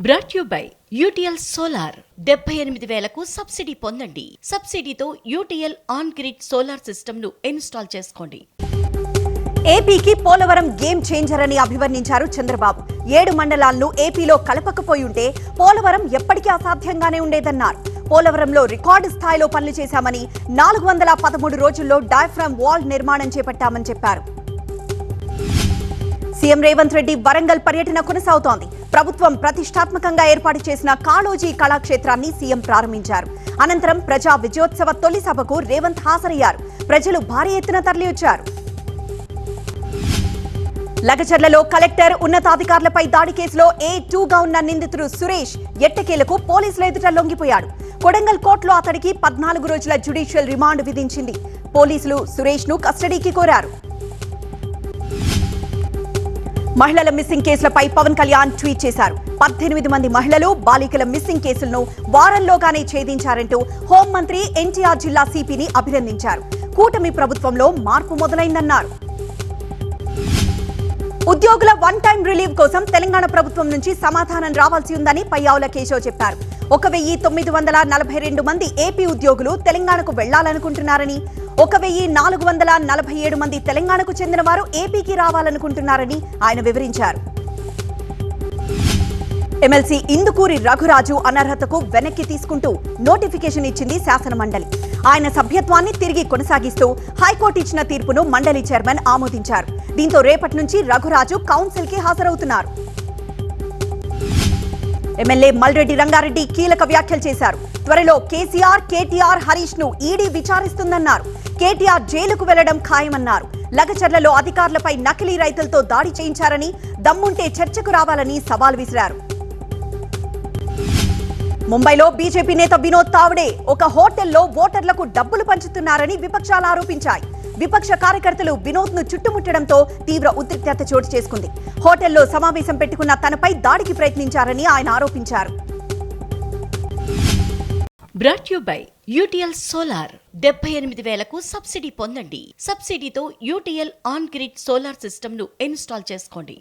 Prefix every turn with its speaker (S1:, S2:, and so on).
S1: Brought you by UTL solar 78,000కు subsidy పొందండి. సబ్సిడీతో UTL on grid solar system ను ఇన్స్టాల్ చేసుకోండి.
S2: ఏపీకి పోలవరం గేమ్ చేంజర్ అని అభివర్ణించారు చంద్రబాబు. 7 మండలాలను ఏపీలో కలపకపోయి ఉంటే పోలవరం ఎప్పటికీ అసాధ్యంగానే ఉండేదన్నారు. పోలవరంలో రికార్డు స్థాయిలో పనులు చేశామని, 413 రోజుల్లో డయాఫ్రామ్ వాల్ నిర్మాణం చేపట్టామని చెప్పారు. సీఎం రేవంత్ రెడ్డి వరంగల్ పర్యటన కొనసాగుతోంది. ప్రభుత్వం ప్రతిష్టాత్మకంగా ఏర్పాటు చేసిన కాళోజీ కళాక్షేత్రాన్ని సీఎం ప్రారంభించారు. అనంతరం ప్రజా విజయోత్సవ తొలి సభకు రేవంత్ హాజరయ్యారు. ప్రజలు భారీ ఎత్తున తరలివచ్చారు. లగచర్లలో కలెక్టర్ ఉన్నతాధికారులపై దాడి కేసులో A2గా ఉన్న నిందితుడు సురేష్ ఎట్టకేలకు పోలీసుల ఎదుట లొంగిపోయాడు. కొడంగల్ కోర్టులో అతడికి 14 రోజుల జ్యుడిషియల్ రిమాండ్ విధించింది. పోలీసులు సురేష్ ను కస్టడీకి కోరారు. మహిళల మిస్సింగ్ కేసులపై పవన్ కళ్యాణ్ ట్వీట్ చేశారు. 18 మంది మహిళలు, బాలికల మిస్సింగ్ కేసులను వారంలోగానే ఛేదించారంటూ హోంమంత్రి ఎన్టీఆర్ జిల్లా సిపిని అభినందించారు. కూటమి ప్రభుత్వంలో మార్పు మొదలైందన్నారు. ఉద్యోగుల వన్ టైం రిలీవ్ కోసం తెలంగాణ ప్రభుత్వం నుంచి సమాధానం రావాల్సి ఉందని పయ్యావుల కేశవ్ చెప్పారు. 1942 మంది ఏపీ ఉద్యోగులు తెలంగాణకు వెళ్లాలనుకుంటున్నారని, 1447 మంది తెలంగాణకు చెందిన వారు ఏపీకి రావాలనుకుంటున్నారని ఆయన వివరించారు. ఎమ్మెల్సీ ఇందుకూరి రఘురాజు అనర్హతకు వెనక్కి తీసుకుంటూ నోటిఫికేషన్ ఇచ్చింది శాసనమండలి. ఆయన సభ్యత్వాన్ని తిరిగి కొనసాగిస్తూ హైకోర్టు ఇచ్చిన తీర్పును మండలి చైర్మన్ ఆమోదించారు. దీంతో రేపటి నుంచి రఘురాజు కౌన్సిల్ కి హాజరవుతున్నారు. ఎమ్మెల్యే మల్రెడ్డి రంగారెడ్డి కీలక వ్యాఖ్యలు చేశారు. త్వరలో కేసీఆర్, కేటీఆర్, హరీష్ ను ఈడీ విచారిస్తుందన్నారు. కేటీఆర్ జైలుకు వెళ్లడం ఖాయమన్నారు. లగచర్లలో అధికారులపై నకిలీ రైతులతో దాడి చేయించారని, దమ్ముంటే చర్చకు రావాలని సవాల్ విసిరారు. ముంబైలో బీజేపీ నేత వినోద్ తావడే ఒక హోటల్లో ఓటర్లకు డబ్బులు పంచుతున్నారని విపక్షాలు ఆరోపించాయి. విపక్ష కార్యకర్తలు వినోద్ ను చుట్టుముట్టడంతో తీవ్ర ఉద్రిక్తత చోటు చేసుకుంది. హోటల్లో సమావేశం పెట్టుకున్న తనపై దాడికి ప్రయత్నించారని ఆయన ఆరోపించారు.
S1: Brought you by UTL solar 78,000కు సబ్సిడీ పొందండి. సబ్సిడీతో UTL on grid solar system ను ఇన్స్టాల్ చేసుకోండి.